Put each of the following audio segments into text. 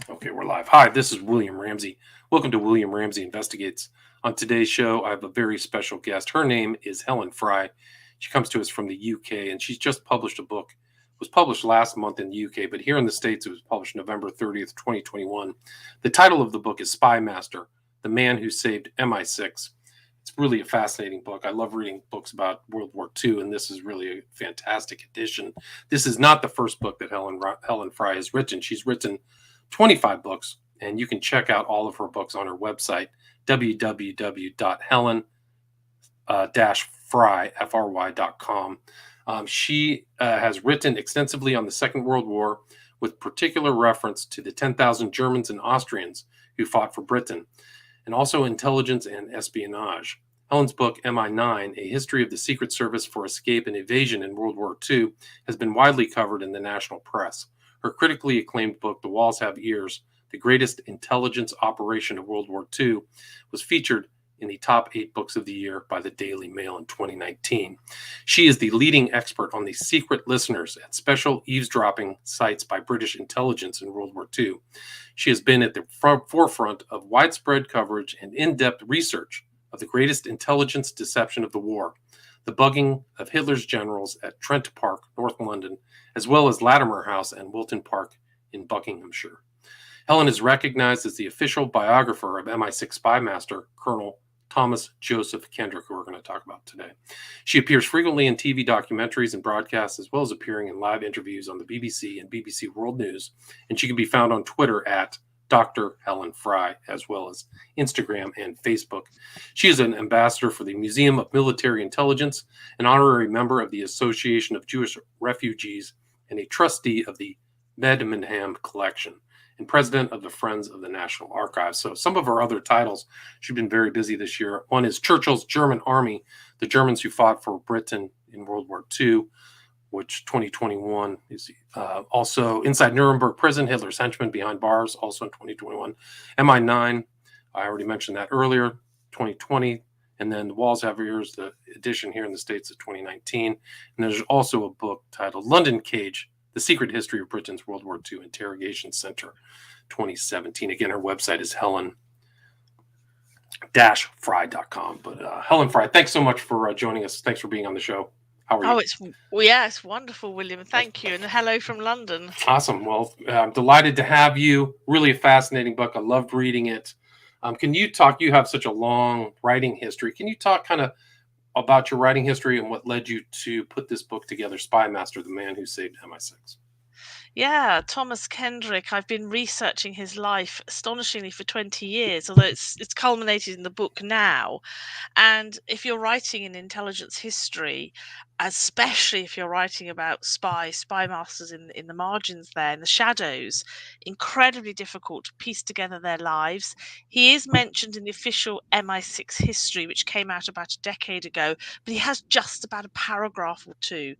Okay, we're live. Hi, this is William Ramsey. Welcome to William Ramsey Investigates. On today's show, I have a very special guest. Her name is Helen Fry. She comes to us from the UK, and she's just published a book. It was published last month in the UK, but here in the States, it was published November 30th, 2021. The title of the book is Spymaster, The Man Who Saved MI6. It's really a fascinating book. I love reading books about World War II, and this is really a fantastic edition. This is not the first book that Helen Fry has written. She's written 25 books, and you can check out all of her books on her website, www.helen-fry.com. She has written extensively on the Second World War, with particular reference to the 10,000 Germans and Austrians who fought for Britain, and also intelligence and espionage. Helen's book, MI9, A History of the Secret Service for Escape and Evasion in World War II, has been widely covered in the national press. Her critically acclaimed book, The Walls Have Ears, The Greatest Intelligence Operation of World War II, was featured in the top 8 books of the year by the Daily Mail in 2019. She is the leading expert on the secret listeners at special eavesdropping sites by British intelligence in World War II. She has been at the forefront of widespread coverage and in-depth research of the greatest intelligence deception of the war, the bugging of Hitler's generals at Trent Park, North London, as well as Latimer House and Wilton Park in Buckinghamshire. Helen is recognized as the official biographer of MI6 Spymaster, Colonel Thomas Joseph Kendrick, who we're going to talk about today. She appears frequently in TV documentaries and broadcasts, as well as appearing in live interviews on the BBC and BBC World News, and she can be found on Twitter at Dr. Helen Fry, as well as Instagram and Facebook. She is an ambassador for the Museum of Military Intelligence, an honorary member of the Association of Jewish Refugees, and a trustee of the Medmenham Collection, and president of the Friends of the National Archives. So some of her other titles, she's been very busy this year. One is Churchill's German Army, the Germans who fought for Britain in World War II, which 2021 is also Inside Nuremberg Prison, Hitler's Henchmen Behind Bars, also in 2021. MI9, I already mentioned that earlier, 2020. And then The Walls Have Ears, the edition here in the States of 2019. And there's also a book titled London Cage, The Secret History of Britain's World War II Interrogation Center, 2017. Again, her website is helen-fry.com. But Helen Fry, thanks so much for joining us. Thanks for being on the show. How are you? It's wonderful, William. Thank you. And hello from London. Awesome. Well, I'm delighted to have you. Really a fascinating book. I loved reading it. Can you talk? You have such a long writing history. Can you talk kind of about your writing history and what led you to put this book together, Spymaster, the Man Who Saved MI6? Yeah, Thomas Kendrick. I've been researching his life astonishingly for 20 years, although it's culminated in the book now. And if you're writing in intelligence history, especially if you're writing about spy masters in the margins there, in the shadows, incredibly difficult to piece together their lives. He is mentioned in the official MI6 history, which came out about a decade ago, but he has just about a paragraph or two.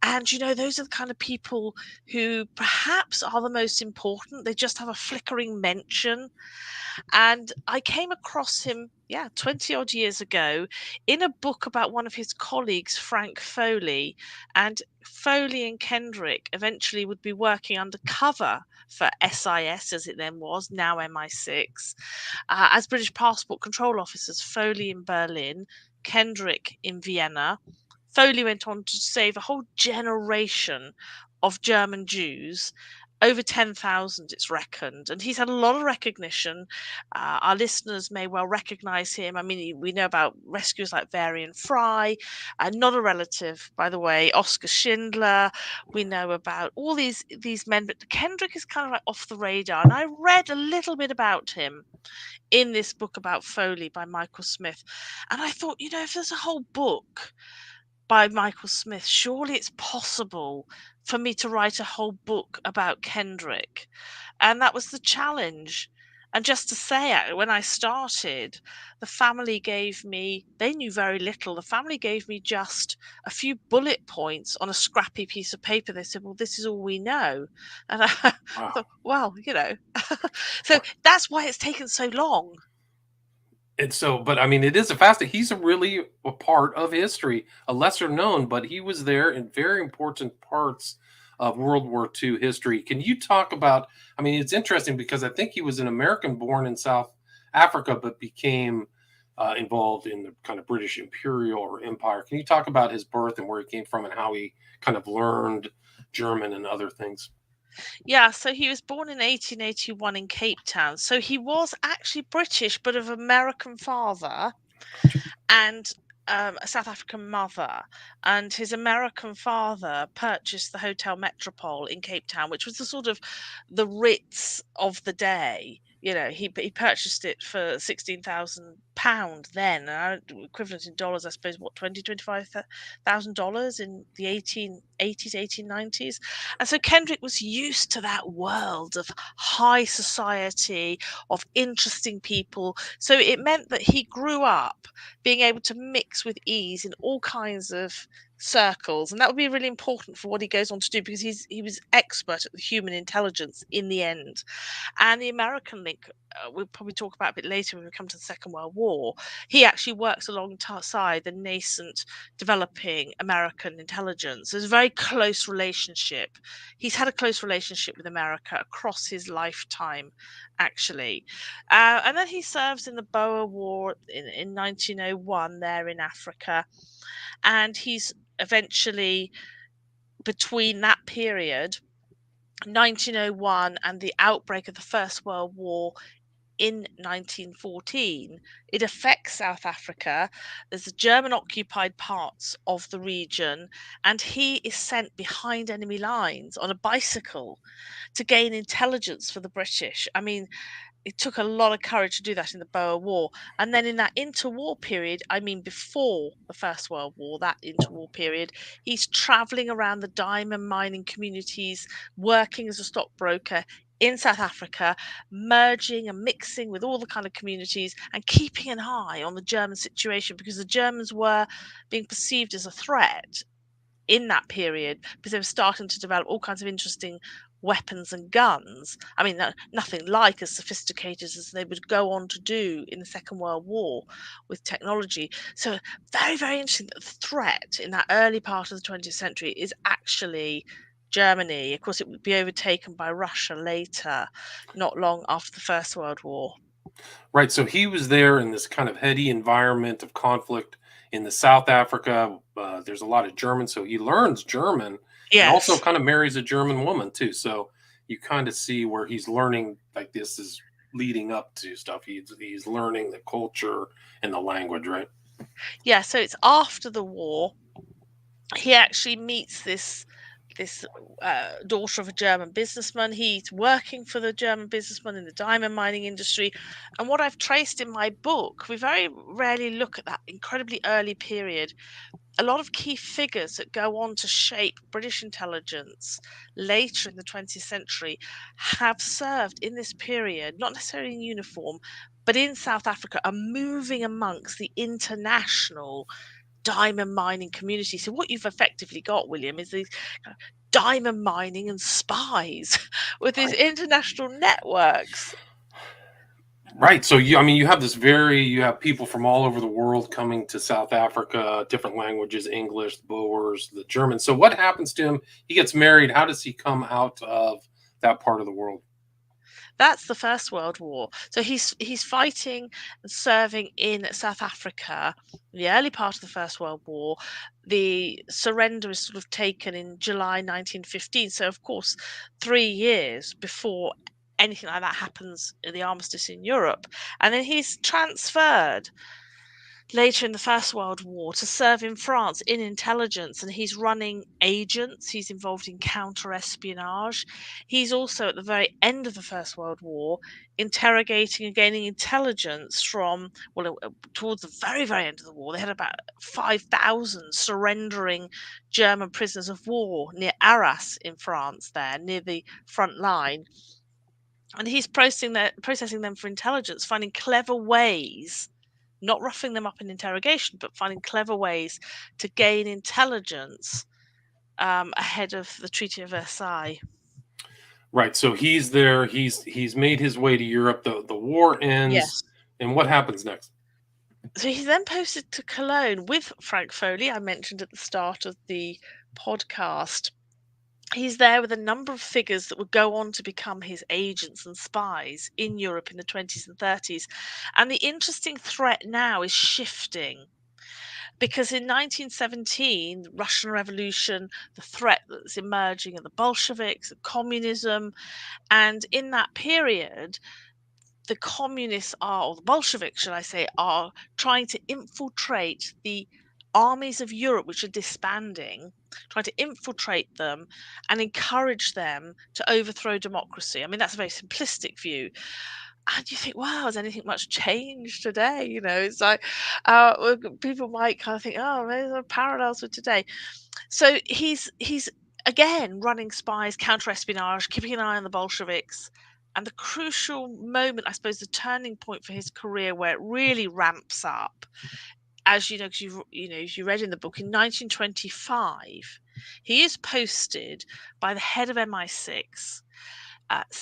And those are the kind of people who perhaps are the most important. They just have a flickering mention. And I came across him, 20 odd years ago in a book about one of his colleagues, Frank Foley. And Foley and Kendrick eventually would be working undercover for SIS, as it then was, now MI6, as British passport control officers, Foley in Berlin, Kendrick in Vienna. Foley went on to save a whole generation of German Jews, over 10,000 it's reckoned, and he's had a lot of recognition. Our listeners may well recognize him. I mean, we know about rescuers like Varian Fry, not a relative, by the way, Oscar Schindler. We know about all these men, but Kendrick is kind of like off the radar, and I read a little bit about him in this book about Foley by Michael Smith, and I thought, if there's a whole book by Michael Smith, surely it's possible for me to write a whole book about Kendrick. And that was the challenge. And just to say, when I started, the family they knew very little. The family gave me just a few bullet points on a scrappy piece of paper. They said, well, this is all we know. And I thought, well, so that's why it's taken so long. And so, but I mean, it is a fascinating. He's really a part of history, a lesser known, but he was there in very important parts of World War II history. Can you talk about? I mean, it's interesting because I think he was an American born in South Africa, but became involved in the kind of British Imperial or Empire. Can you talk about his birth and where he came from and how he kind of learned German and other things? Yeah, so he was born in 1881 in Cape Town. So he was actually British, but of American father and a South African mother. And his American father purchased the Hotel Metropole in Cape Town, which was the sort of the Ritz of the day. You know, he purchased it for £16,000 then, equivalent in dollars, I suppose, what, 25,000 dollars in the 1880s, 1890s. And so Kendrick was used to that world of high society, of interesting people. So it meant that he grew up being able to mix with ease in all kinds of circles, and that would be really important for what he goes on to do, because he was expert at the human intelligence in the end. And the American link, we'll probably talk about a bit later when we come to the Second World War. He actually works alongside the nascent developing American intelligence. There's a very close relationship. He's had a close relationship with America across his lifetime, actually. And then he serves in the Boer War in 1901 there in Africa. And he's eventually, between that period, 1901 and the outbreak of the First World War in 1914, it affects South Africa. There's the German occupied parts of the region, and he is sent behind enemy lines on a bicycle to gain intelligence for the British. I mean, it took a lot of courage to do that in the Boer War. And then in that interwar period, I mean, before the First World War, that interwar period, he's traveling around the diamond mining communities, working as a stockbroker in South Africa, merging and mixing with all the kind of communities and keeping an eye on the German situation, because the Germans were being perceived as a threat in that period, because they were starting to develop all kinds of interesting weapons and guns. I mean, nothing like as sophisticated as they would go on to do in the Second World War with technology. So, very, very interesting that the threat in that early part of the 20th century is actually Germany. Of course, it would be overtaken by Russia later, not long after the First World War. Right. So he was there in this kind of heady environment of conflict in the South Africa. There's a lot of German, so he learns German and also Yes. kind of marries a German woman too. So you kind of see where he's learning, like, this is leading up to stuff. He's learning the culture and the language, right? Yeah, so it's after the war. He actually meets this daughter of a German businessman. He's working for the German businessman in the diamond mining industry. And what I've traced in my book, we very rarely look at that incredibly early period. A lot of key figures that go on to shape British intelligence later in the 20th century have served in this period, not necessarily in uniform, but in South Africa, are moving amongst the international diamond mining community. So what you've effectively got, William, is these kind of diamond mining and spies with these Right. international networks. Right. So I mean, you have people from all over the world coming to South Africa, different languages, English, the Boers, the German. So what happens to him? He gets married. How does he come out of that part of the world? That's the First World War. So he's fighting and serving in South Africa in the early part of the First World War. The surrender is sort of taken in July 1915. So of course, 3 years before anything like that happens in the armistice in Europe. And then he's transferred later in the First World War to serve in France in intelligence, and he's running agents. He's involved in counter espionage. He's also, at the very end of the First World War, interrogating and gaining intelligence from, well, towards the very, very end of the war. They had about 5,000 surrendering German prisoners of war near Arras in France, there near the front line. And he's processing them for intelligence, finding clever ways, not roughing them up in interrogation, but finding clever ways to gain intelligence ahead of the Treaty of Versailles. Right. So he's there. He's made his way to Europe. The war ends, Yes. and what happens next? So he's then posted to Cologne with Frank Foley, I mentioned at the start of the podcast. He's there with a number of figures that would go on to become his agents and spies in Europe in the 20s and 30s. And the interesting threat now is shifting because in 1917, the Russian Revolution, the threat that's emerging are the Bolsheviks, and communism. And in that period, the communists are, or the Bolsheviks, should I say, are trying to infiltrate the armies of Europe, which are disbanding, trying to infiltrate them and encourage them to overthrow democracy. I mean, that's a very simplistic view. And you think, wow, has anything much changed today? It's like people might kind of think, oh, there's a parallels with today. So he's again running spies, counter-espionage, keeping an eye on the Bolsheviks. And the crucial moment, I suppose, the turning point for his career where it really ramps up, as you know, because as you read in the book, in 1925, he is posted by the head of MI6,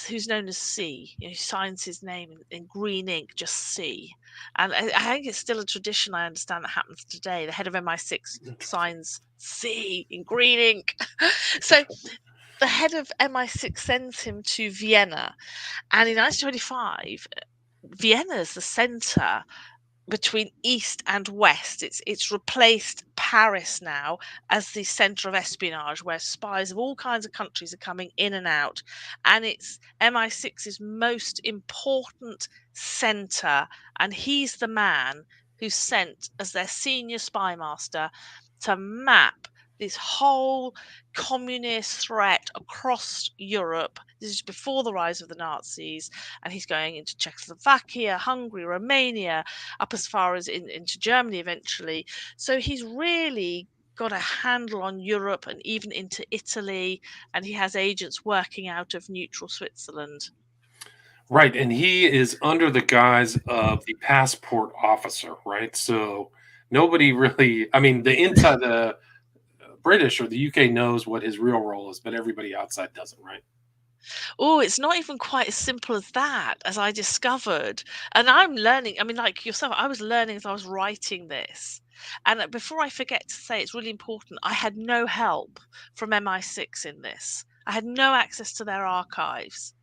who's known as C. He signs his name in green ink, just C. And I think it's still a tradition, I understand, that happens today. The head of MI6 Interesting. signs C in green ink. So the head of MI6 sends him to Vienna. And in 1925, Vienna is the center between East and West. It's replaced Paris now as the center of espionage, where spies of all kinds of countries are coming in and out. And it's MI6's most important center. And he's the man who's sent as their senior spymaster to map this whole communist threat across Europe. This is before the rise of the Nazis, and he's going into Czechoslovakia, Hungary, Romania, up as far as into Germany eventually. So he's really got a handle on Europe and even into Italy, and he has agents working out of neutral Switzerland. Right, and he is under the guise of the passport officer, right? So nobody really, I mean, the British or the UK knows what his real role is, but everybody outside doesn't, right? Oh, it's not even quite as simple as that, as I discovered. And I'm learning, I mean, like yourself, I was learning as I was writing this. And before I forget to say, it's really important, I had no help from MI6 in this. I had no access to their archives.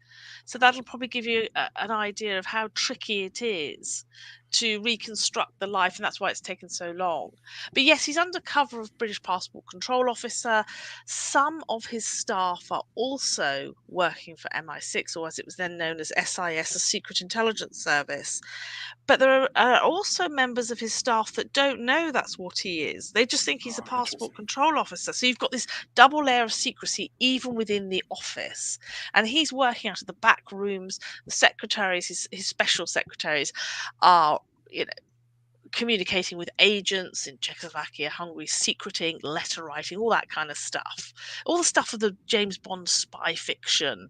So that'll probably give you an idea of how tricky it is to reconstruct the life, and that's why it's taken so long. But yes, he's undercover of British Passport Control Officer. Some of his staff are also working for MI6, or as it was then known as SIS, a Secret Intelligence Service. But there are also members of his staff that don't know that's what he is. They just think he's a Oh, passport interesting. control officer. So you've got this double layer of secrecy even within the office. And he's working out of the back rooms. The secretaries, his special secretaries, are, you know, communicating with agents in Czechoslovakia, Hungary, secreting, letter writing, all that kind of stuff. All the stuff of the James Bond spy fiction.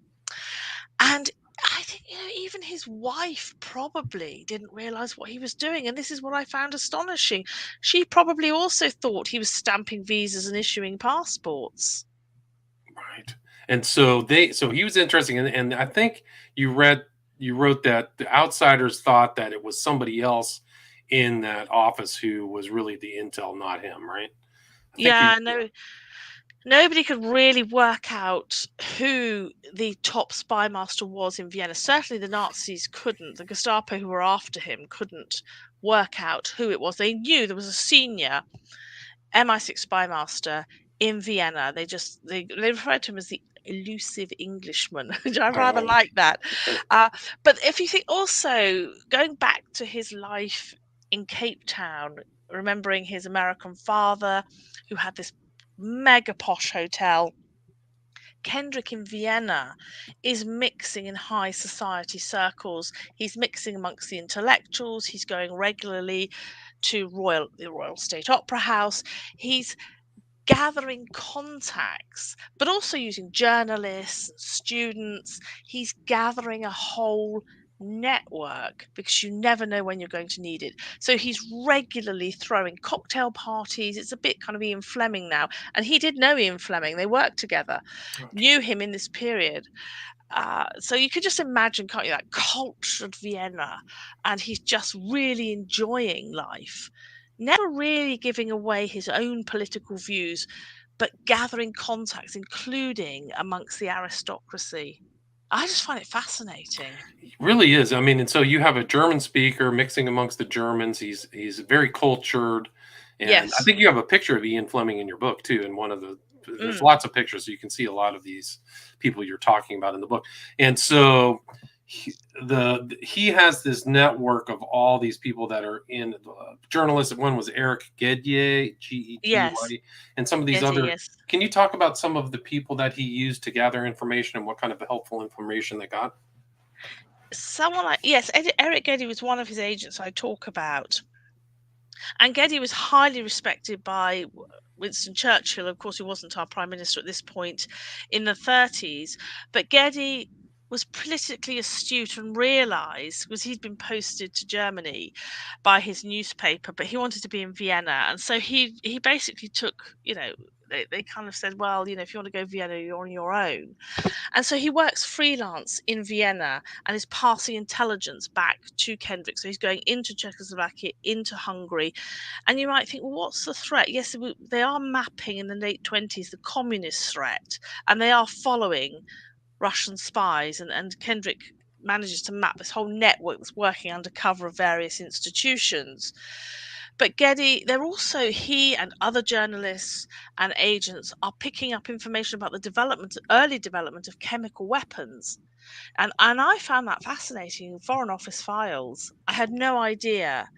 And I think, even his wife probably didn't realize what he was doing. And this is what I found astonishing. She probably also thought he was stamping visas and issuing passports. Right. And so he was interesting, and I think you wrote that the outsiders thought that it was somebody else in that office who was really the intel, not him, right? I think you Yeah, no, nobody could really work out who the top spy master was in Vienna. Certainly the Nazis couldn't. The Gestapo who were after him couldn't work out who it was. They knew there was a senior MI6 spy master in Vienna. They referred to him as the elusive Englishman, which I rather oh, like that. okay. But if you think also going back to his life in Cape Town, remembering his American father who had this mega posh hotel. Kendrick in Vienna is mixing in high society circles. He's mixing amongst the intellectuals. He's going regularly to the Royal State Opera House. He's gathering contacts, but also using journalists, students. He's gathering a whole network because you never know when you're going to need it. So he's regularly throwing cocktail parties. It's a bit kind of Ian Fleming now. And he did know Ian Fleming. They worked together, Oh, knew interesting. him in this period. So you could just imagine, can't you, that cultured Vienna, and he's just really enjoying life, never really giving away his own political views, but gathering contacts, including amongst the aristocracy. I just find it fascinating. He really is. I mean, and so you have a German speaker mixing amongst the Germans. He's very cultured, and I Yes. think you have a picture of Ian Fleming in your book too. In one of the, there's Mm. lots of pictures, so you can see a lot of these people you're talking about in the book. And so he has this network of all these people that are in journalists. One was Eric Gedye, Yes. Gety, and some of these Getty, other. yes. Can you talk about some of the people that he used to gather information and what kind of helpful information they got? Someone like, yes, Eric Geddy was one of his agents I talk about. And Geddy was highly respected by Winston Churchill. Of course, he wasn't our prime minister at this point in the 30s, but Geddy was politically astute and realized, because he'd been posted to Germany by his newspaper, but he wanted to be in Vienna. And so he basically took, they kind of said, well, if you want to go to Vienna, you're on your own. And so he works freelance in Vienna and is passing intelligence back to Kendrick. So he's going into Czechoslovakia, into Hungary. And you might think, well, what's the threat? Yes, they are mapping in the late 20s the communist threat, and they are following Russian spies. And Kendrick manages to map this whole network that's working under cover of various institutions. But Geddy, they're also, he and other journalists and agents are picking up information about the early development of chemical weapons. And I found that fascinating in Foreign Office files. I had no idea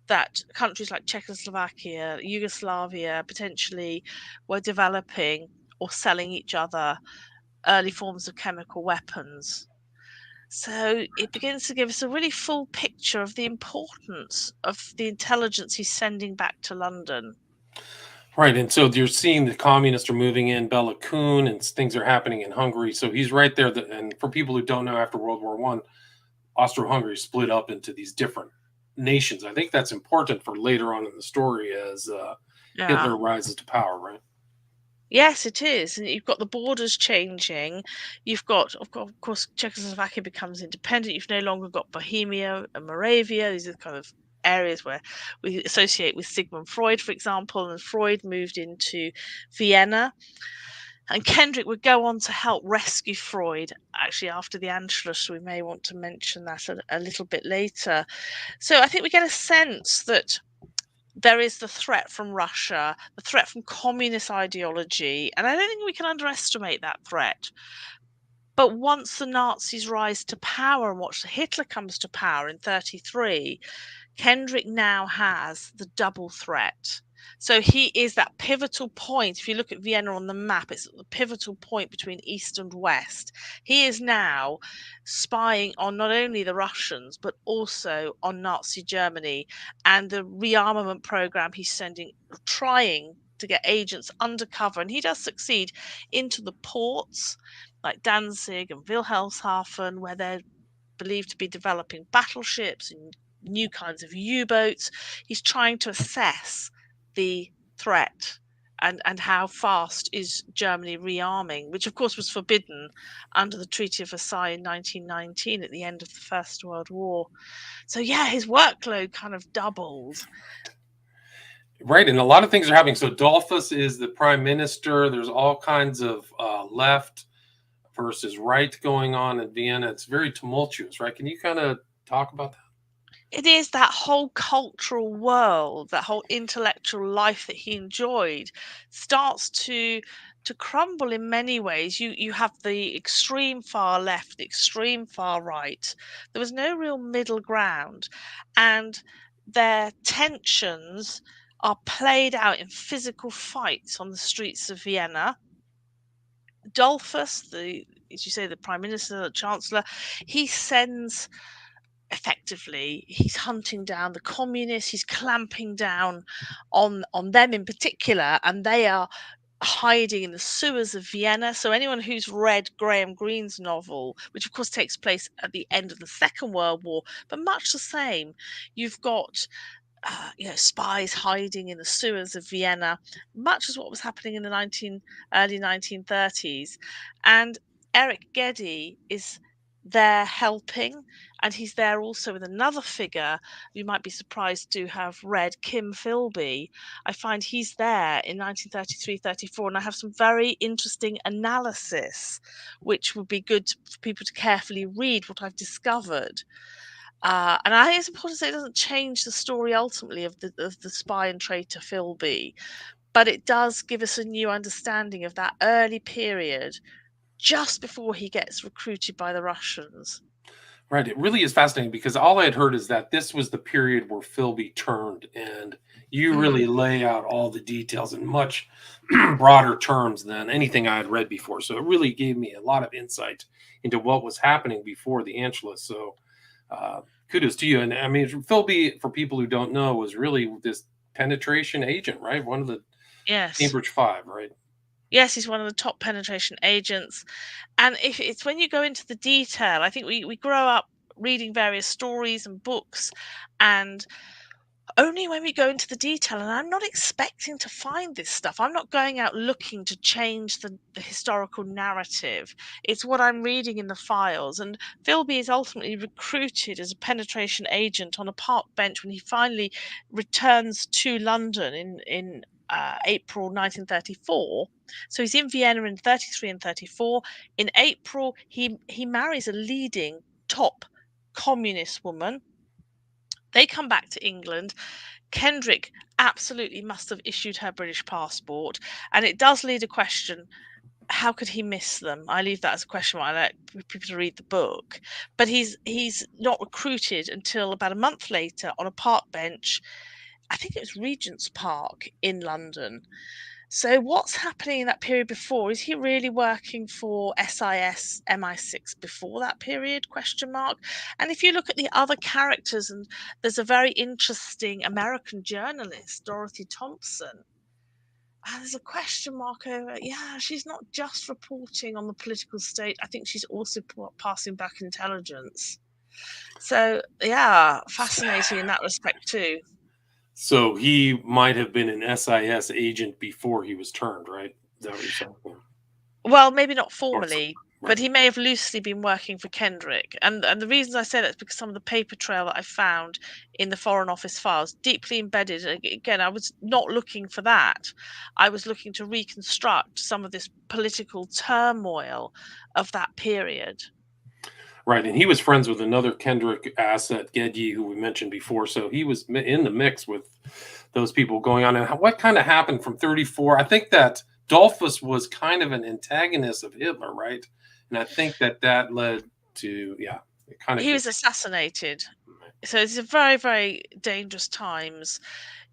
that countries like Czechoslovakia, Yugoslavia potentially were developing or selling each other early forms of chemical weapons. So it begins to give us a really full picture of the importance of the intelligence he's sending back to London. Right, and so you're seeing the communists are moving in Bela Kun, and things are happening in Hungary. So he's right there. And for people who don't know, after World War One, Austro-Hungary split up into these different nations. I think that's important for later on in the story as Yeah. Hitler rises to power. Right. Yes, it is. And you've got the borders changing. You've got, of course, Czechoslovakia becomes independent. You've no longer got Bohemia and Moravia. These are kind of areas where we associate with Sigmund Freud, for example. And Freud moved into Vienna. And Kendrick would go on to help rescue Freud, actually, after the Anschluss. We may want to mention that a little bit later. So I think we get a sense that there is the threat from Russia, the threat from communist ideology, and I don't think we can underestimate that threat. But once the Nazis rise to power and once Hitler comes to power in 33, Kendrick now has the double threat. So he is that pivotal point. If you look at Vienna on the map, it's the pivotal point between East and West. He is now spying on not only the Russians, but also on Nazi Germany and the rearmament program he's sending, trying to get agents undercover. And he does succeed into the ports like Danzig and Wilhelmshaven, where they're believed to be developing battleships and new kinds of U-boats. He's trying to assess the threat and how fast is Germany rearming, which of course was forbidden under the Treaty of Versailles in 1919 at the end of the First World War. So yeah, his workload kind of doubled. Right, and a lot of things are happening. So Dolphus is the prime minister. There's all kinds of left versus right going on in Vienna. It's very tumultuous, right? Can you kind of talk about that? It is that whole cultural world, that whole intellectual life that he enjoyed starts to crumble in many ways. You have the extreme far left, the extreme far right. There was no real middle ground, and their tensions are played out in physical fights on the streets of Vienna. Dolphus, as you say, the prime minister, the chancellor, he sends, effectively, he's hunting down the communists, he's clamping down on them in particular, and they are hiding in the sewers of Vienna. So anyone who's read Graham Greene's novel, which of course takes place at the end of the Second World War, but much the same, you've got spies hiding in the sewers of Vienna, much as what was happening in the early 1930s. And Eric Geddy is there helping, and he's there also with another figure you might be surprised to have read, Kim Philby. I find he's there in 1933-34, and I have some very interesting analysis, which would be good for people to carefully read what I've discovered. And I think it's important to say it doesn't change the story ultimately of the spy and traitor Philby, but it does give us a new understanding of that early period just before he gets recruited by the Russians. Right. It really is fascinating because all I had heard is that this was the period where Philby turned, and you Mm. really lay out all the details in much broader terms than anything I had read before. So it really gave me a lot of insight into what was happening before the Anschluss. So kudos to you. And I mean, Philby, for people who don't know, was really this penetration agent, right? One of the Yes. Cambridge Five, right? Yes, he's one of the top penetration agents. And if it's when you go into the detail, I think we grow up reading various stories and books, and only when we go into the detail, and I'm not expecting to find this stuff. I'm not going out looking to change the historical narrative. It's what I'm reading in the files. And Philby is ultimately recruited as a penetration agent on a park bench when he finally returns to London in April 1934. So he's in Vienna in 33 and 34. In April, he marries a leading top communist woman. They come back to England. Kendrick absolutely must have issued her British passport, and it does lead a question: how could he miss them? I leave that as a question mark. I like people to read the book, but he's not recruited until about a month later on a park bench. I think it was Regent's Park in London. So what's happening in that period before? Is he really working for SIS, MI6 before that period? Question mark. And if you look at the other characters, and there's a very interesting American journalist, Dorothy Thompson. And there's a question mark over. Yeah, she's not just reporting on the political state. I think she's also passing back intelligence. So yeah, fascinating in that respect too. So he might have been an SIS agent before he was turned, right? Is that what you're saying? Well, maybe not Or so, formally, but right. he may have loosely been working for Kendrick. And the reasons I say that is because some of the paper trail that I found in the Foreign Office files, deeply embedded. Again, I was not looking for that. I was looking to reconstruct some of this political turmoil of that period. Right, and he was friends with another Kendrick asset, Gedye, who we mentioned before. So he was in the mix with those people going on. And what kind of happened from 34? I think that Dolphus was kind of an antagonist of Hitler, right? And I think that that led to, yeah, it kind of He was continued. assassinated. So it's a very, very dangerous times.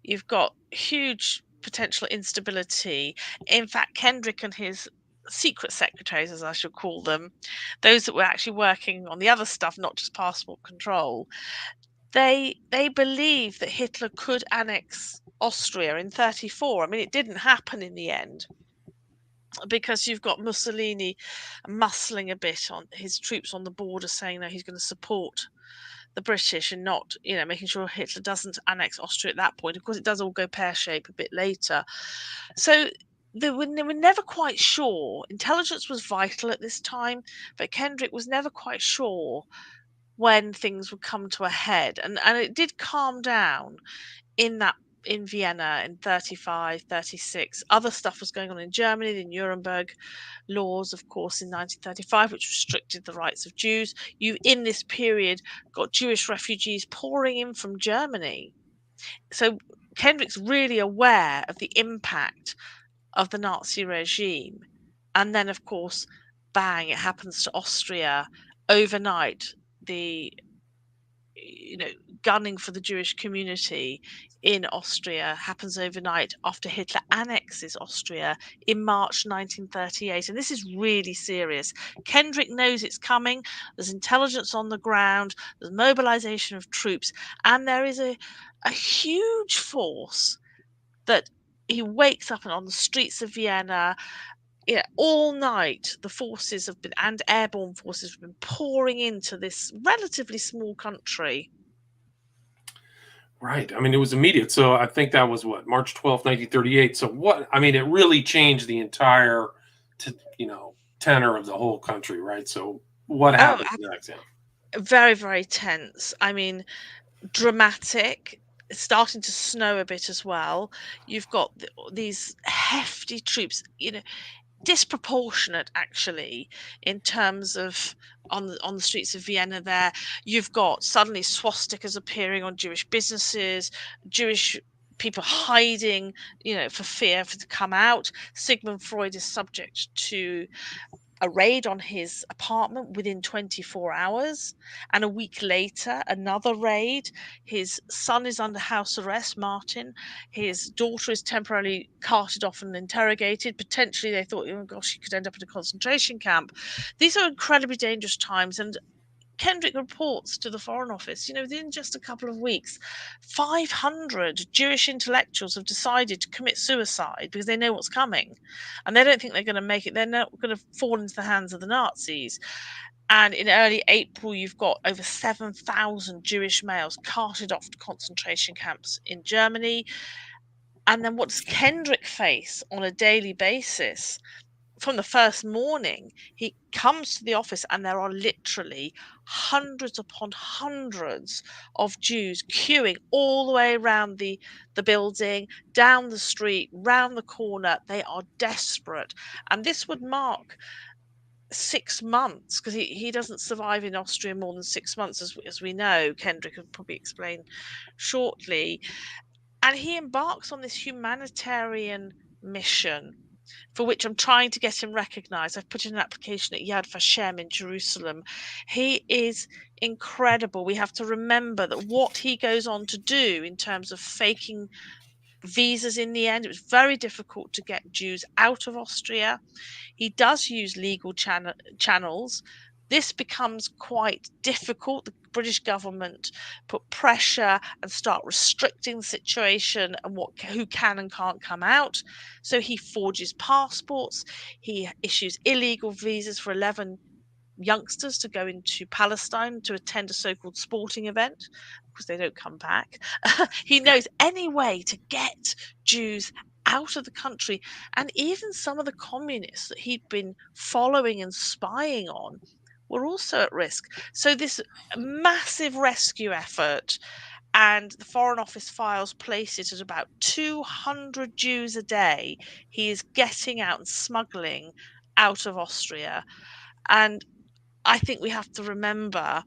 You've got huge potential instability. In fact, Kendrick and his secret secretaries, as I should call them, those that were actually working on the other stuff, not just passport control, they believed that Hitler could annex Austria in 34. I mean, it didn't happen in the end because you've got Mussolini muscling a bit on his troops on the border, saying that he's going to support the British and not, making sure Hitler doesn't annex Austria at that point. Of course, it does all go pear shaped a bit later. So they were never quite sure. Intelligence was vital at this time, but Kendrick was never quite sure when things would come to a head. And it did calm down in that in Vienna in 35, 36. Other stuff was going on in Germany, the Nuremberg laws, of course, in 1935, which restricted the rights of Jews. You, in this period, got Jewish refugees pouring in from Germany. So Kendrick's really aware of the impact of the Nazi regime. And then, of course, bang, it happens to Austria overnight. The you know, gunning for the Jewish community in Austria happens overnight after Hitler annexes Austria in March 1938. And this is really serious. Kendrick knows it's coming. There's intelligence on the ground, there's mobilization of troops, and there is a huge force that he wakes up on the streets of Vienna. Yeah, all night the forces have been, and airborne forces have been pouring into this relatively small country. Right. I mean, it was immediate. So I think that was what, March 12th, 1938. So what, I mean, it really changed the entire, tenor of the whole country, right? So what Oh, happens next? Yeah. very, very tense. I mean, dramatic. It's starting to snow a bit as well. You've got these hefty troops, disproportionate actually in terms of on the streets of Vienna there. You've got suddenly swastikas appearing on Jewish businesses, Jewish people hiding, for fear to come out. Sigmund Freud is subject to a raid on his apartment within 24 hours. And a week later, another raid. His son is under house arrest, Martin. His daughter is temporarily carted off and interrogated. Potentially, they thought, oh gosh, she could end up in a concentration camp. These are incredibly dangerous times. And Kendrick reports to the Foreign Office, within just a couple of weeks, 500 Jewish intellectuals have decided to commit suicide because they know what's coming. And they don't think they're going to make it. They're not going to fall into the hands of the Nazis. And in early April, you've got over 7,000 Jewish males carted off to concentration camps in Germany. And then what does Kendrick face on a daily basis? From the first morning, he comes to the office and there are literally hundreds upon hundreds of Jews queuing all the way around the building, down the street, round the corner. They are desperate. And this would mark 6 months, because he doesn't survive in Austria more than 6 months, as we know. Kendrick will probably explain shortly. And he embarks on this humanitarian mission for which I'm trying to get him recognized. I've put in an application at Yad Vashem in Jerusalem. He is incredible. We have to remember that what he goes on to do in terms of faking visas in the end, it was very difficult to get Jews out of Austria. He does use legal channels. This becomes quite difficult. The British government put pressure and start restricting the situation and who can and can't come out. So he forges passports. He issues illegal visas for 11 youngsters to go into Palestine to attend a so-called sporting event, because they don't come back. He knows any way to get Jews out of the country, and even some of the communists that he'd been following and spying on were also at risk. So this massive rescue effort, and the Foreign Office files place it at about 200 Jews a day he is getting out and smuggling out of Austria. And I think we have to remember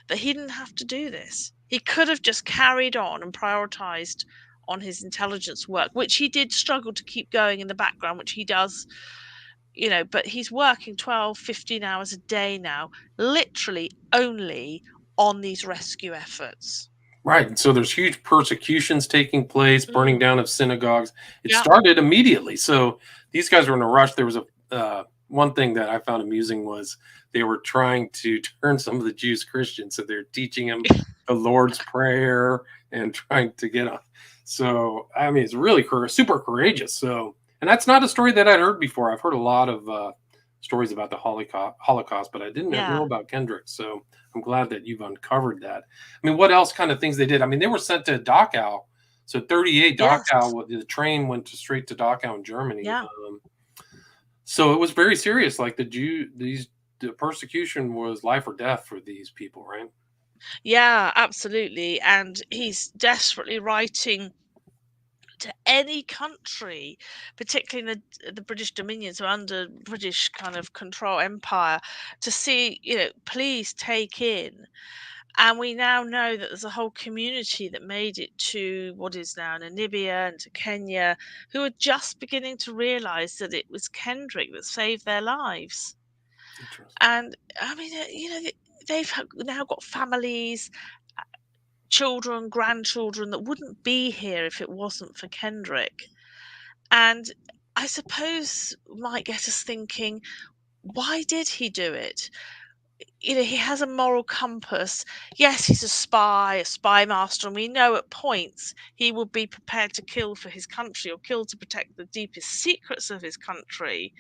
that he didn't have to do this. He could have just carried on and prioritized on his intelligence work, which he did struggle to keep going in the background, which he does, but he's working 12, 15 hours a day now, literally only on these rescue efforts. Right. And so there's huge persecutions taking place, burning Mm, down of synagogues. It yeah. started immediately. So these guys were in a rush. There was one thing that I found amusing was they were trying to turn some of the Jews Christians. So they're teaching them the Lord's Prayer and trying to get on. So, I mean, it's really super courageous. So, and that's not a story that I'd heard before. I've heard a lot of stories about the Holocaust, but I didn't Yeah. know about Kendrick. So I'm glad that you've uncovered that. I mean, what else kind of things they did? I mean, they were sent to Dachau. So 38 Yes. Dachau, the train went straight to Dachau in Germany. Yeah. So it was very serious. Like the persecution was life or death for these people, right? Yeah, absolutely. And he's desperately writing to any country, particularly in the British dominions or under British kind of control empire, to see, please take in. And we now know that there's a whole community that made it to what is now Namibia and to Kenya, who are just beginning to realize that it was Kendrick that saved their lives. Interesting. And I mean, they've now got families, children, grandchildren that wouldn't be here if it wasn't for Kendrick. And I suppose might get us thinking, why did he do it? He has a moral compass. Yes, he's a spy, a spy master, and we know at points he would be prepared to kill for his country or kill to protect the deepest secrets of his country.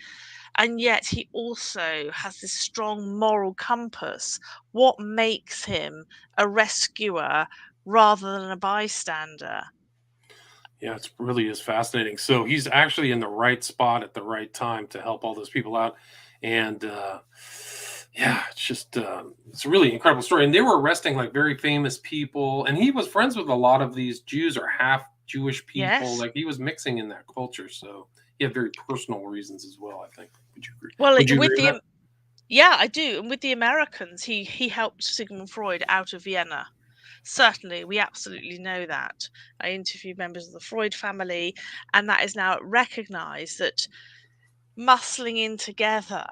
And yet he also has this strong moral compass. What makes him a rescuer rather than a bystander? Yeah, it's really is fascinating. So he's actually in the right spot at the right time to help all those people out. And Yeah, it's just it's a really incredible story. And they were arresting like very famous people, and he was friends with a lot of these Jews or half Jewish people. Yes. Like he was mixing in that culture, so he had very personal reasons as well. I think. Would you agree? Well, Would you with agree with that? the yeah, I do. And with the Americans, he helped Sigmund Freud out of Vienna. Certainly, we absolutely know that. I interviewed members of the Freud family, and that is now recognized that muscling in together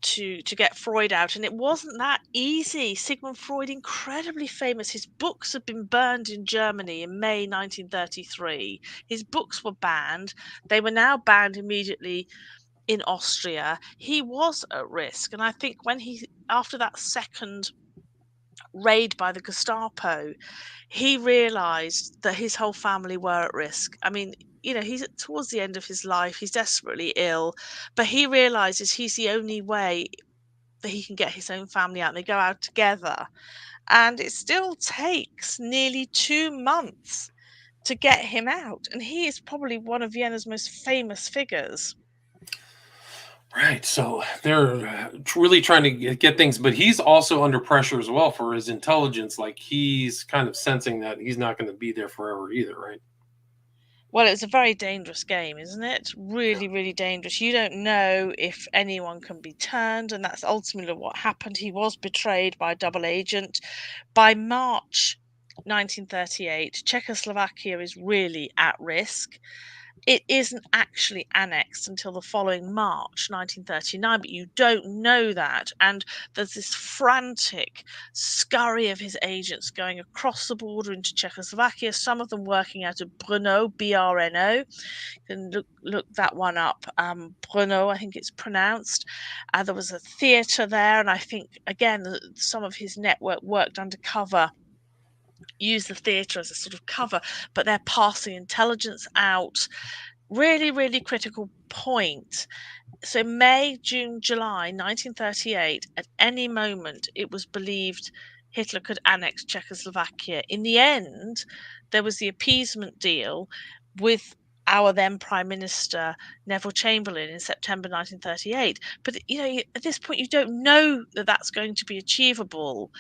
to get Freud out, and it wasn't that easy. Sigmund Freud, incredibly famous. His books had been burned in Germany in May 1933. His books were banned. They were now banned immediately in Austria. He was at risk, and I think when he after that second raid by the Gestapo, he realized that his whole family were at risk. I mean, he's towards the end of his life. He's desperately ill, but he realizes he's the only way that he can get his own family out. And they go out together, and it still takes nearly 2 months to get him out. And he is probably one of Vienna's most famous figures. Right. So they're really trying to get things, but he's also under pressure as well for his intelligence. Like he's kind of sensing that he's not going to be there forever either, right? Well, it's a very dangerous game, isn't it? Really, really dangerous. You don't know if anyone can be turned, and that's ultimately what happened. He was betrayed by a double agent. By March 1938, Czechoslovakia is really at risk. It isn't actually annexed until the following March 1939, but you don't know that. And there's this frantic scurry of his agents going across the border into Czechoslovakia, some of them working out of Brno, BRNO. You can look that one up. Brno, I think it's pronounced. There was a theatre there, and I think, again, some of his network worked undercover, use the theatre as a sort of cover, but they're passing intelligence out. Really, really critical point. So May, June, July 1938, at any moment it was believed Hitler could annex Czechoslovakia. In the end, there was the appeasement deal with our then Prime Minister Neville Chamberlain in September 1938. But at this point, you don't know that that's going to be achievable.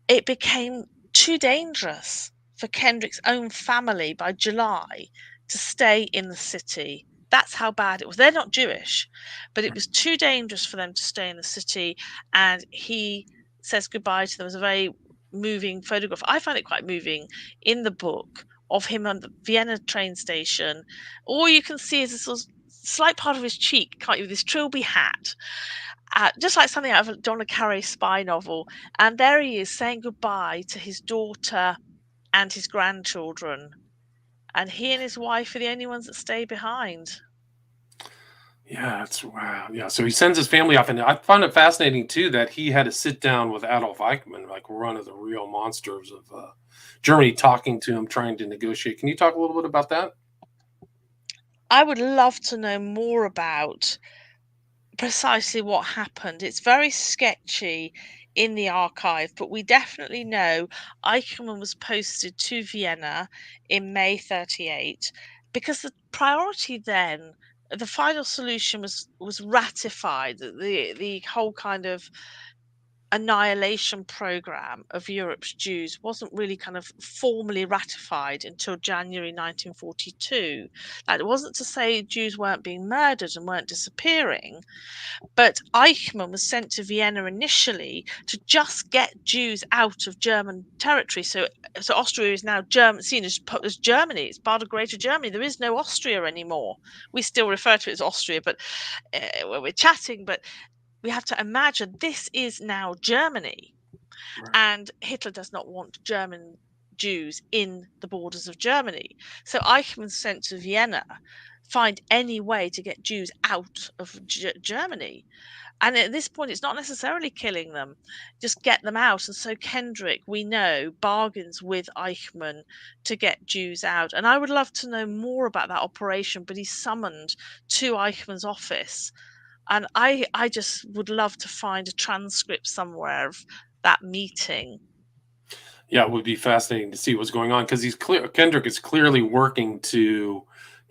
It became too dangerous for Kendrick's own family by July to stay in the city. That's how bad it was. They're not Jewish, but it was too dangerous for them to stay in the city. And he says goodbye to them. There was a very moving photograph. I find it quite moving in the book of him on the Vienna train station. All you can see is a sort of slight part of his cheek, can't you, with this trilby hat, just like something out of a Donna Carey spy novel. And there he is saying goodbye to his daughter and his grandchildren. And he and his wife are the only ones that stay behind. Yeah, it's wow. Yeah, so he sends his family off, and I find it fascinating too that he had to sit down with Adolf Eichmann, like one of the real monsters of Germany, talking to him, trying to negotiate. Can you talk a little bit about that? I would love to know more about precisely what happened. It's very sketchy in the archive, but we definitely know Eichmann was posted to Vienna in May 38 because the priority then, the final solution was ratified. The whole kind of annihilation program of Europe's Jews wasn't really kind of formally ratified until January 1942. That it wasn't to say Jews weren't being murdered and weren't disappearing, but Eichmann was sent to Vienna initially to just get Jews out of German territory. So Austria is now seen as Germany. It's part of Greater Germany. There is no Austria anymore. We still refer to it as Austria, but when we're chatting, but we have to imagine this is now Germany. Right. And Hitler does not want German Jews in the borders of Germany. So Eichmann's sent to Vienna, find any way to get Jews out of Germany. And at this point, it's not necessarily killing them, just get them out. And so Kendrick, we know, bargains with Eichmann to get Jews out. And I would love to know more about that operation, but he's summoned to Eichmann's office. And I just would love to find a transcript somewhere of that meeting. Yeah, it would be fascinating to see what's going on because he's clear. Kendrick is clearly working to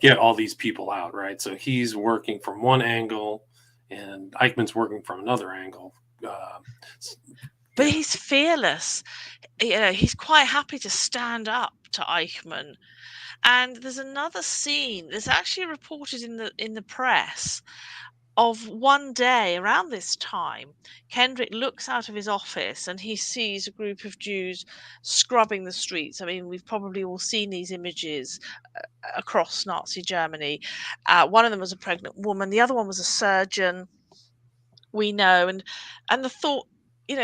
get all these people out, right? So he's working from one angle, and Eichmann's working from another angle, But he's fearless. He's quite happy to stand up to Eichmann. And there's another scene that's actually reported in the press of one day around this time. Kendrick looks out of his office and he sees a group of Jews scrubbing the streets. I mean, we've probably all seen these images across Nazi Germany. One of them was a pregnant woman, the other one was a surgeon, we know. And the thought,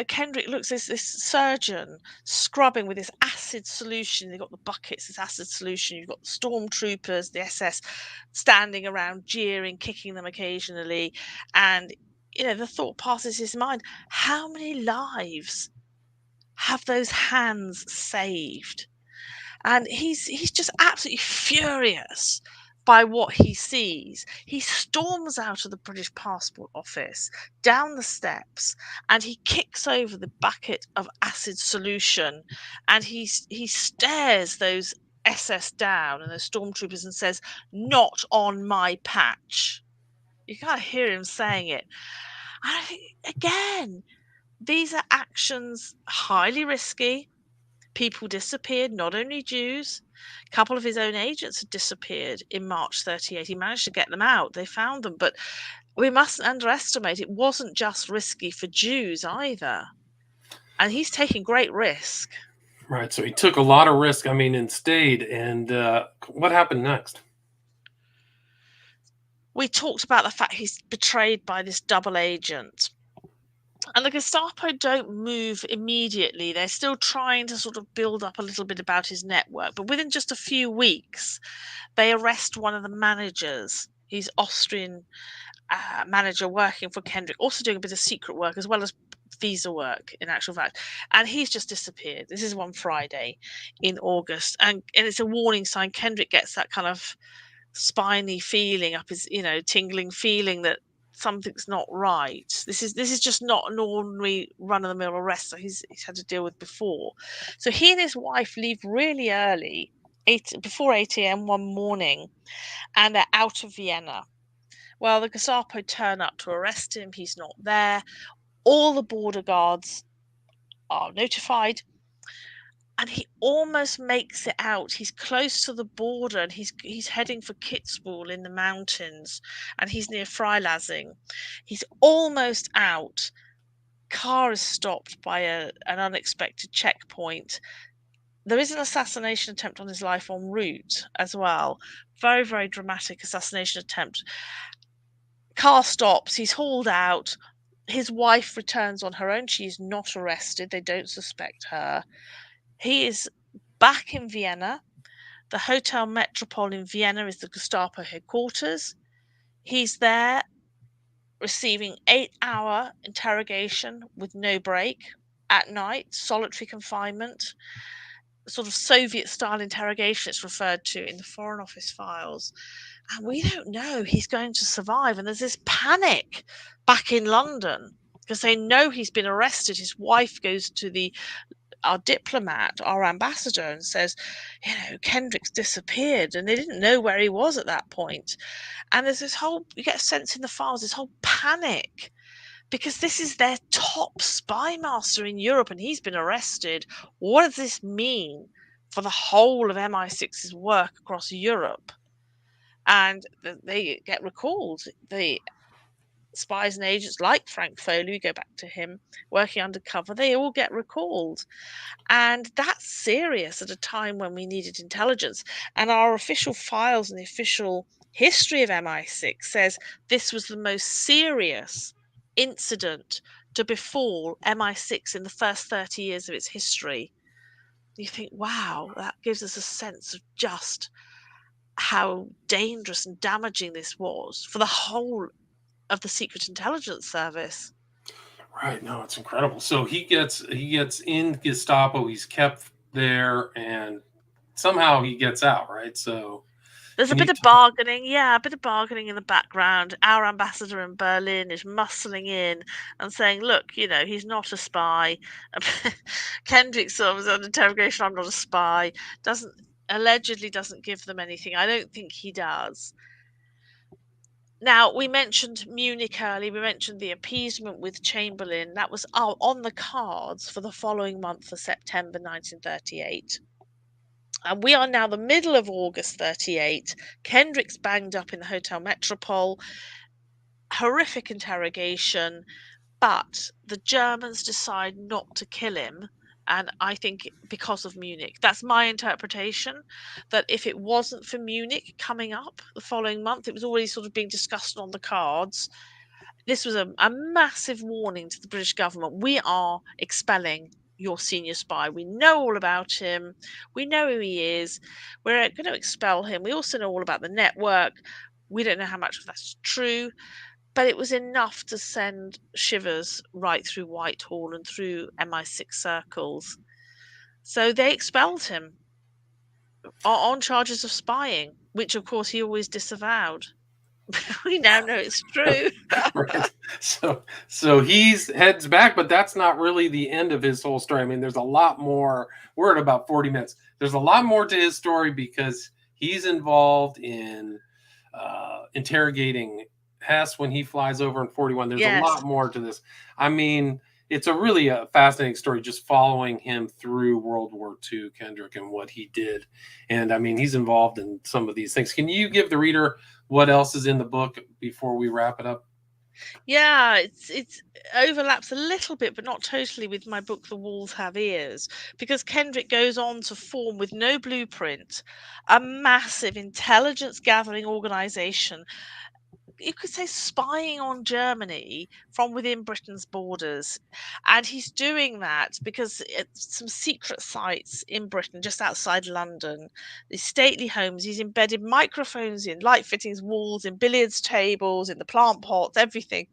Kendrick looks, this surgeon scrubbing with this acid solution. They've got the buckets, this acid solution. You've got the stormtroopers, the SS, standing around, jeering, kicking them occasionally. And, the thought passes his mind, how many lives have those hands saved? And he's just absolutely furious by what he sees. He storms out of the British Passport Office, down the steps, and he kicks over the bucket of acid solution, and he stares those SS down and those stormtroopers and says, "Not on my patch." You can't hear him saying it. And I think, again, these are actions highly risky. People disappeared, not only Jews. A couple of his own agents had disappeared in March 38. He managed to get them out. They found them. But we mustn't underestimate, it wasn't just risky for Jews either. And he's taking great risk. Right. So he took a lot of risk, and stayed. And what happened next? We talked about the fact he's betrayed by this double agent. And the Gestapo don't move immediately. They're still trying to sort of build up a little bit about his network. But within just a few weeks, they arrest one of the managers. He's Austrian manager working for Kendrick, also doing a bit of secret work as well as visa work, in actual fact. And he's just disappeared. This is one Friday in August. And it's a warning sign. Kendrick gets that kind of spiny feeling up his, tingling feeling that something's not right. This is just not an ordinary run-of-the-mill arrest that he's had to deal with before. So he and his wife leave really early, before 8 a.m. one morning, and they're out of Vienna. Well, the Gestapo turn up to arrest him. He's not there. All the border guards are notified. And he almost makes it out. He's close to the border and he's heading for Kitzbühel in the mountains, and he's near Freilassing. He's almost out. Car is stopped by an unexpected checkpoint. There is an assassination attempt on his life en route as well. Very, very dramatic assassination attempt. Car stops. He's hauled out. His wife returns on her own. She is not arrested. They don't suspect her. He is back in Vienna. The Hotel Metropole in Vienna is the Gestapo headquarters. He's there receiving 8-hour interrogation with no break at night, solitary confinement, sort of Soviet-style interrogation it's referred to in the Foreign Office files. And we don't know he's going to survive. And there's this panic back in London because they know he's been arrested. His wife goes to our diplomat, our ambassador, and says, Kendrick's disappeared, and they didn't know where he was at that point. And there's this whole, you get a sense in the files, this whole panic, because this is their top spy master in Europe, and he's been arrested. What does this mean for the whole of MI6's work across Europe? And they get recalled. The spies and agents like Frank Foley, we go back to him, working undercover, they all get recalled. And that's serious at a time when we needed intelligence. And our official files and the official history of MI6 says this was the most serious incident to befall MI6 in the first 30 years of its history. You think, wow, that gives us a sense of just how dangerous and damaging this was for the whole of the Secret Intelligence Service. Right. No, it's incredible. So he gets in Gestapo. He's kept there, and somehow he gets out. Right. So there's a bit of bargaining. Yeah, a bit of bargaining in the background. Our ambassador in Berlin is muscling in and saying, "Look, he's not a spy." Kendrick sort of was under interrogation. I'm not a spy. Allegedly doesn't give them anything. I don't think he does. Now, we mentioned Munich earlier. We mentioned the appeasement with Chamberlain. That was on the cards for the following month, for September 1938. And we are now the middle of August 38. Kendrick's banged up in the Hotel Metropole. Horrific interrogation. But the Germans decide not to kill him. And I think because of Munich. That's my interpretation, that if it wasn't for Munich coming up the following month, it was already sort of being discussed on the cards. This was a massive warning to the British government. We are expelling your senior spy. We know all about him. We know who he is. We're going to expel him. We also know all about the network. We don't know how much of that's true, but it was enough to send shivers right through Whitehall and through MI6 circles. So they expelled him on charges of spying, which of course he always disavowed. We now know it's true. Right. So he's heads back, but that's not really the end of his whole story. I mean, there's a lot more. We're at about 40 minutes. There's a lot more to his story because he's involved in interrogating Hess when he flies over in 41. There's a Yes. lot more to this. I mean, it's a really fascinating story just following him through World War II, Kendrick, and what he did. And I mean, he's involved in some of these things. Can you give the reader what else is in the book before we wrap it up? Yeah, it's overlaps a little bit, but not totally, with my book, The Walls Have Ears, because Kendrick goes on to form, with no blueprint, a massive intelligence gathering organization. You could say spying on Germany from within Britain's borders. And he's doing that because it's some secret sites in Britain, just outside London, these stately homes. He's embedded microphones in light fittings, walls, in billiards tables, in the plant pots, everything.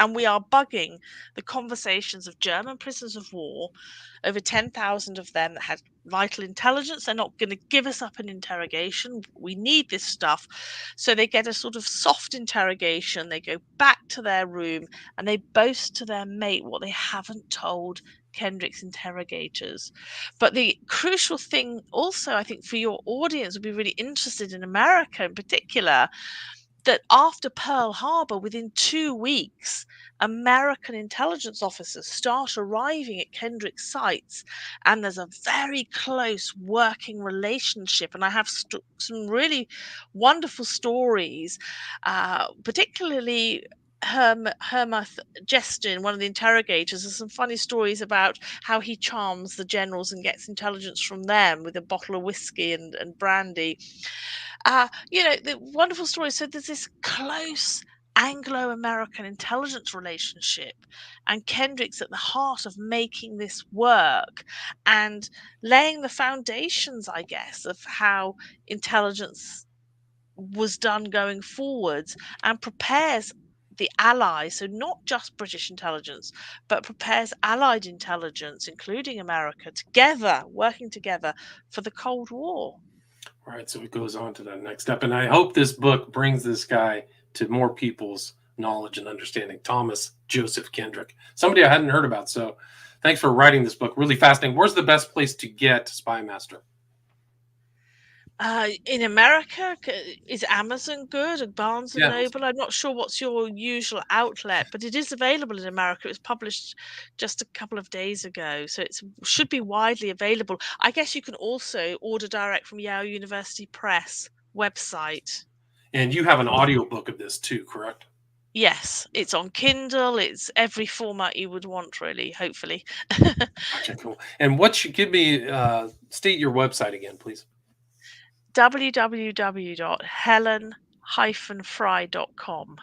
And we are bugging the conversations of German prisoners of war, over 10,000 of them that had vital intelligence. They're not going to give us up an interrogation. We need this stuff. So they get a sort of soft interrogation. They go back to their room and they boast to their mate what they haven't told Kendrick's interrogators. But the crucial thing also, I think, for your audience would be really interested in America in particular, that after Pearl Harbor, within 2 weeks, American intelligence officers start arriving at Kendrick's sites, and there's a very close working relationship. And I have some really wonderful stories, particularly Hermuth Jestin, one of the interrogators. There's some funny stories about how he charms the generals and gets intelligence from them with a bottle of whiskey and brandy. The wonderful story. So there's this close Anglo-American intelligence relationship, and Kendrick's at the heart of making this work and laying the foundations, I guess, of how intelligence was done going forwards, and prepares the allies, so not just British intelligence, but prepares allied intelligence, including America, together, working together for the Cold War. All right, so it goes on to that next step. And I hope this book brings this guy to more people's knowledge and understanding. Thomas Joseph Kendrick, somebody I hadn't heard about. So thanks for writing this book. Really fascinating. Where's the best place to get Spymaster? In America, is Amazon good? Barnes and Yeah. Noble? I'm not sure what's your usual outlet, but it is available in America. It was published just a couple of days ago, so it should be widely available. I guess you can also order direct from Yale University Press website. And you have an audiobook of this too, correct? Yes, it's on Kindle. It's every format you would want, really, hopefully. Gotcha, cool. And what should give me state your website again, please? www.helen-fry.com.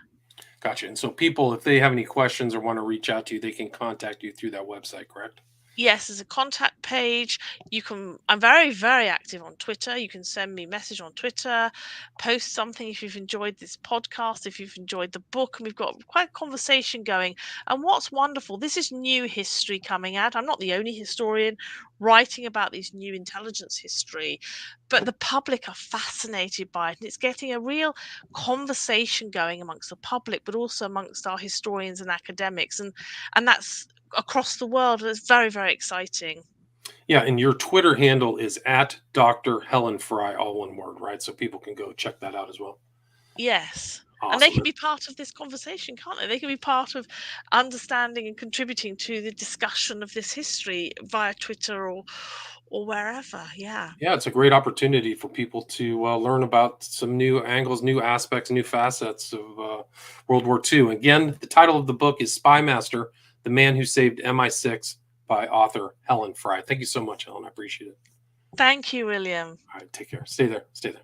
Gotcha. And so people, if they have any questions or want to reach out to you, they can contact you through that website, correct? Yes, there's a contact page. I'm very, very active on Twitter. You can send me a message on Twitter, post something if you've enjoyed this podcast, if you've enjoyed the book, and we've got quite a conversation going. And what's wonderful, this is new history coming out. I'm not the only historian writing about these new intelligence history, but the public are fascinated by it. And it's getting a real conversation going amongst the public, but also amongst our historians and academics. And that's across the world. It's very, very exciting. Yeah, and your Twitter handle is at Dr. Helen Fry, all one word, right? So people can go check that out as well. Yes. And they Awesome. can be part of this conversation, can't they? They can be part of understanding and contributing to the discussion of this history via Twitter or wherever. Yeah. Yeah, it's a great opportunity for people to learn about some new angles, new aspects, new facets of World War II. Again, the title of the book is Spymaster, The Man Who Saved MI6 by author Helen Fry. Thank you so much, Helen. I appreciate it. Thank you, William. All right, take care. Stay there. Stay there.